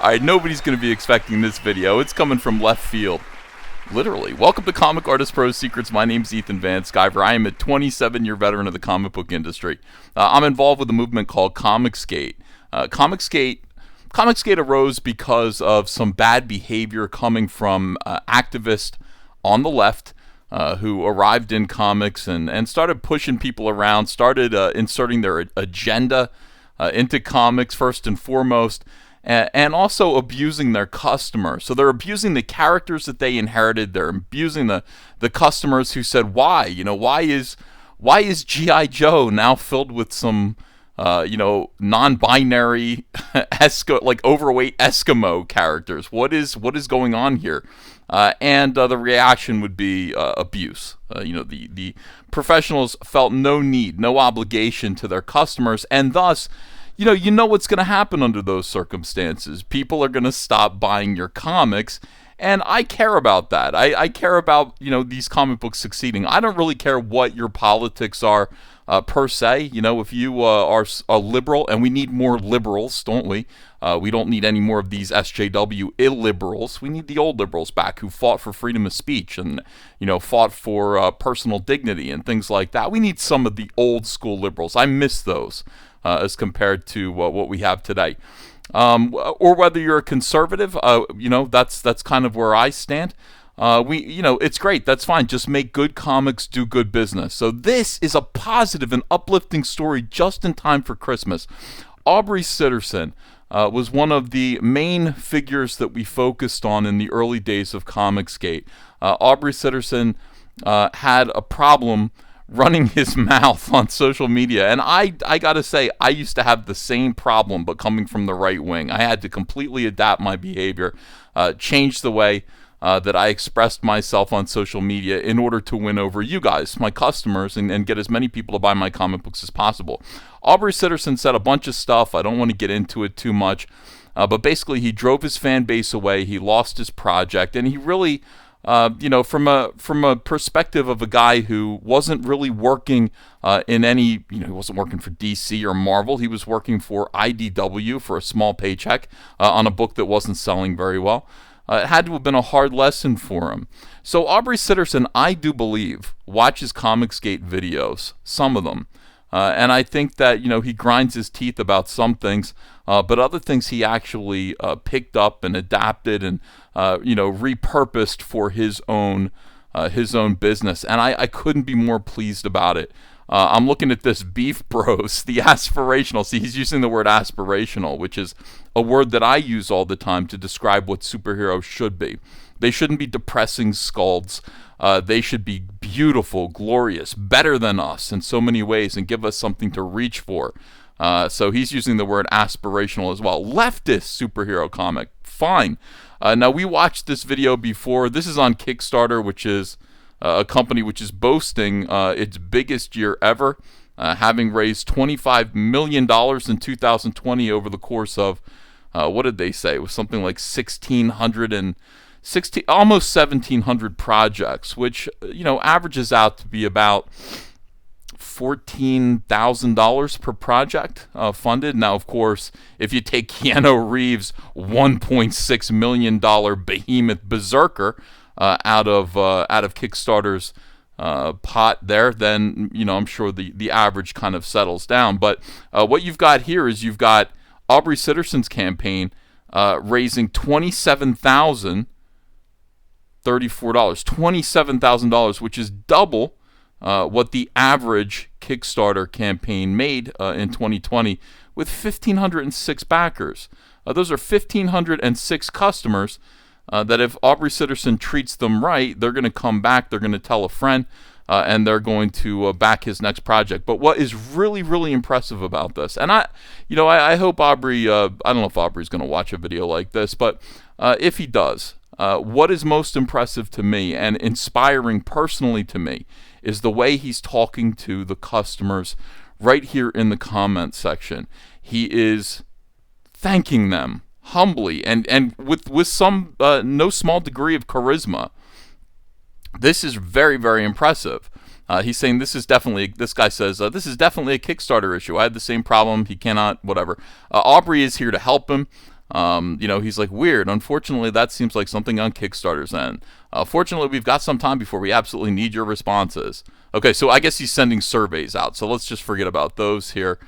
Alright, nobody's going to be expecting this video. It's coming from left field. Literally. Welcome to Comic Artist Pro Secrets. My name's Ethan Van Sciver. I am a 27-year veteran of the comic book industry. I'm involved with a movement called Comicsgate. Comicsgate arose because of some bad behavior coming from activists on the left who arrived in comics and started pushing people around, started inserting their agenda into comics first and foremost, and also abusing their customers. So they're abusing the characters that they inherited. They're abusing the customers who said, why? Why is G.I. Joe now filled with some non-binary like overweight Eskimo characters? What is going on here? And the reaction would be abuse. The professionals felt no need, no obligation to their customers, and thus, you know what's going to happen under those circumstances. People are going to stop buying your comics, and I care about that. I care about, these comic books succeeding. I don't really care what your politics are per se. If you are a liberal, and we need more liberals, don't we? We don't need any more of these SJW illiberals. We need the old liberals back who fought for freedom of speech and, fought for personal dignity and things like that. We need some of the old school liberals. I miss those. As compared to what we have today, or whether you're a conservative, that's kind of where I stand. It's great. That's fine. Just make good comics, do good business. So this is a positive and uplifting story just in time for Christmas. Aubrey Sitterson was one of the main figures that we focused on in the early days of Comicsgate. Aubrey Sitterson had a problem running his mouth on social media, and I gotta say, I used to have the same problem, but coming from the right wing. I had to completely adapt my behavior, change the way that I expressed myself on social media in order to win over you guys, my customers, and get as many people to buy my comic books as possible. Aubrey Sitterson said a bunch of stuff. I don't want to get into it too much, but basically he drove his fan base away, he lost his project, and he really from a perspective of a guy who wasn't really working in any, he wasn't working for DC or Marvel. He was working for IDW for a small paycheck on a book that wasn't selling very well. It had to have been a hard lesson for him. So Aubrey Sitterson, I do believe, watches Comicsgate videos, some of them. And I think that, he grinds his teeth about some things, but other things he actually picked up and adapted and, repurposed for his own business. And I couldn't be more pleased about it. I'm looking at this Beef Bros, the aspirational. See, he's using the word aspirational, which is a word that I use all the time to describe what superheroes should be. They shouldn't be depressing skulls. They should be beautiful, glorious, better than us in so many ways and give us something to reach for. So he's using the word aspirational as well. Leftist superhero comic, fine. Now, we watched this video before. This is on Kickstarter, which is a company which is boasting its biggest year ever, having raised $25 million in 2020 over the course of, what did they say? It was something like almost 1,700 projects, which, averages out to be about $14,000 per project funded. Now, of course, if you take Keanu Reeves' $1.6 million behemoth Berserker out of Kickstarter's pot there, then I'm sure the average kind of settles down. But what you've got here is you've got Aubrey Sitterson's campaign raising $27,034, which is double what the average Kickstarter campaign made in 2020 with 1,506 backers. Those are 1,506 customers that if Aubrey Sitterson treats them right, they're going to come back, they're going to tell a friend, and they're going to back his next project. But what is really, really impressive about this, and I hope Aubrey, I don't know if Aubrey's going to watch a video like this, but if he does, what is most impressive to me and inspiring personally to me is the way he's talking to the customers right here in the comment section. He is thanking them humbly and with some no small degree of charisma. This is very, very impressive. He's saying this guy says, this is definitely a Kickstarter issue. I had the same problem. He cannot, whatever. Aubrey is here to help him. He's like, weird. Unfortunately, that seems like something on Kickstarter's end. Fortunately, we've got some time before we absolutely need your responses. Okay, so I guess he's sending surveys out, so let's just forget about those here.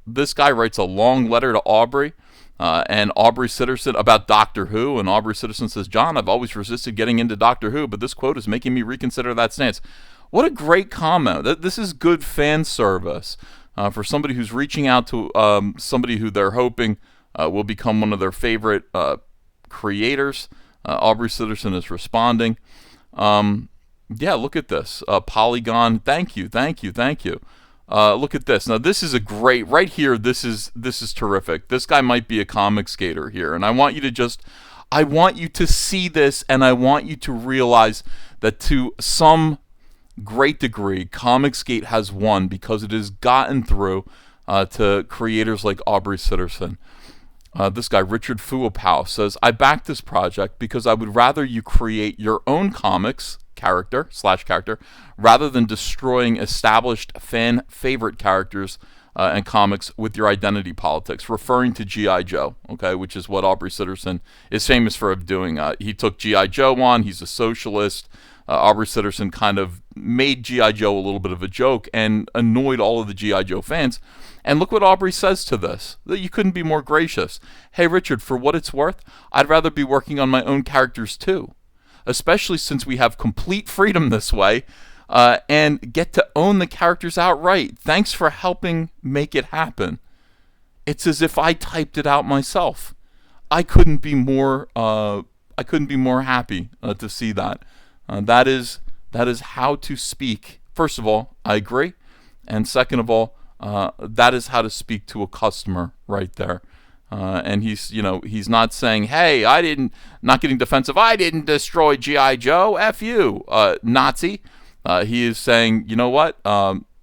This guy writes a long letter to Aubrey and Aubrey Sitterson about Doctor Who, and Aubrey Sitterson says, John, I've always resisted getting into Doctor Who, but this quote is making me reconsider that stance. What a great comment. This is good fan service for somebody who's reaching out to somebody who they're hoping will become one of their favorite creators. Aubrey Sitterson is responding. Yeah, look at this. Polygon, thank you. Look at this. Now, this is a great, right here, this is terrific. This guy might be a comic skater here, and I want you to see this, and I want you to realize that to some great degree, Comicsgate has won because it has gotten through to creators like Aubrey Sitterson. This guy, Richard Fuapow, says, I back this project because I would rather you create your own comics character rather than destroying established fan favorite characters and comics with your identity politics, referring to G.I. Joe, okay, which is what Aubrey Sitterson is famous for doing. He took G.I. Joe on, he's a socialist. Aubrey Sitterson kind of made G.I. Joe a little bit of a joke and annoyed all of the G.I. Joe fans. And look what Aubrey says to this, that you couldn't be more gracious. Hey, Richard, for what it's worth, I'd rather be working on my own characters too, especially since we have complete freedom this way and get to own the characters outright. Thanks for helping make it happen. It's as if I typed it out myself. I couldn't be more happy to see that. That is how to speak. First of all, I agree, and second of all, that is how to speak to a customer right there. And he's not saying, "Hey, not getting defensive. I didn't destroy G.I. Joe. F you, Nazi." He is saying, you know what?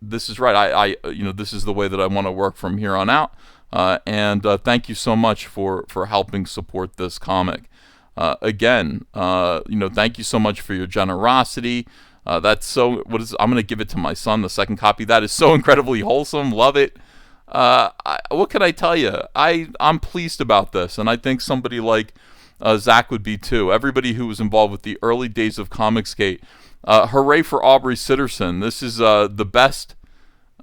This is right. This is the way that I want to work from here on out. And thank you so much for helping support this comic. Again, thank you so much for your generosity. That's so. I'm going to give it to my son, the second copy. That is so incredibly wholesome. Love it. What can I tell you? I'm pleased about this, and I think somebody like Zach would be too. Everybody who was involved with the early days of Comicsgate. Hooray for Aubrey Sitterson. This is the best.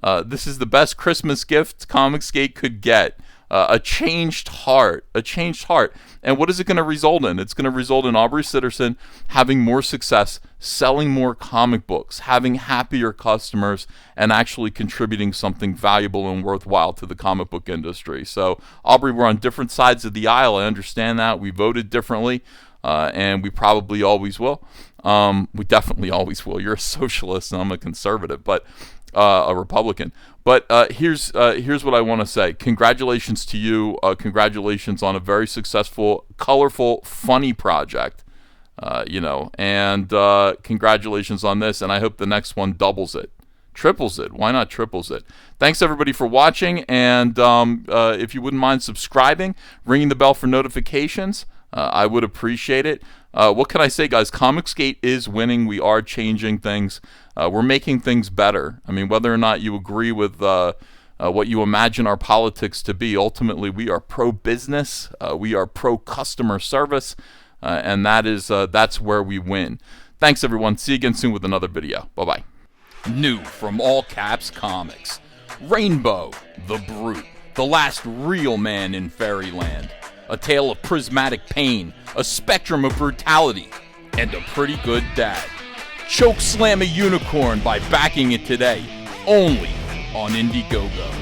This is the best Christmas gift Comicsgate could get. A changed heart. And what is it going to result in? It's going to result in Aubrey Sitterson having more success, selling more comic books, having happier customers, and actually contributing something valuable and worthwhile to the comic book industry. So, Aubrey, we're on different sides of the aisle. I understand that. We voted differently, and we probably always will. We definitely always will. You're a socialist, and I'm a conservative, but a Republican. But here's what I want to say. Congratulations to you. Congratulations on a very successful, colorful, funny project. And congratulations on this. And I hope the next one doubles it, triples it. Why not triples it? Thanks everybody for watching. And if you wouldn't mind subscribing, ringing the bell for notifications, I would appreciate it. What can I say, guys? Comicsgate is winning. We are changing things. We're making things better. I mean, whether or not you agree with what you imagine our politics to be, ultimately we are pro-business. We are pro-customer service. And that's where we win. Thanks, everyone. See you again soon with another video. Bye-bye. New from All Caps Comics. Rainbow, the Brute, the last real man in fairyland. A tale of prismatic pain, a spectrum of brutality, and a pretty good dad. Choke slam a unicorn by backing it today, only on Indiegogo.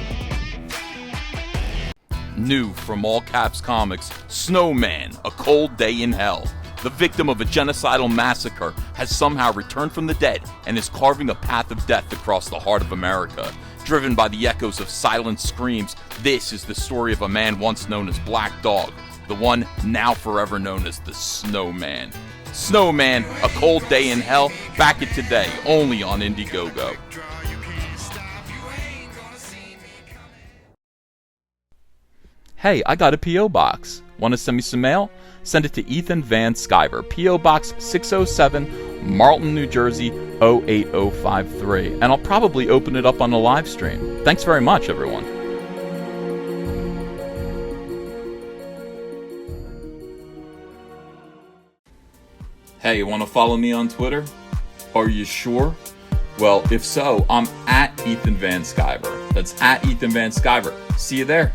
New from All Caps Comics, Snowman, A Cold Day in Hell. The victim of a genocidal massacre has somehow returned from the dead and is carving a path of death across the heart of America. Driven by the echoes of silent screams, this is the story of a man once known as Black Dog, the one now forever known as the Snowman. Snowman, A Cold Day in Hell, back it today, only on Indiegogo. Hey, I got a P.O. box. Want to send me some mail? Send it to Ethan Van Sciver, P.O. Box 607, Marlton, New Jersey, 08053. And I'll probably open it up on a live stream. Thanks very much, everyone. Hey, you want to follow me on Twitter? Are you sure? Well, if so, I'm at Ethan Van Sciver. That's at Ethan Van Sciver. See you there.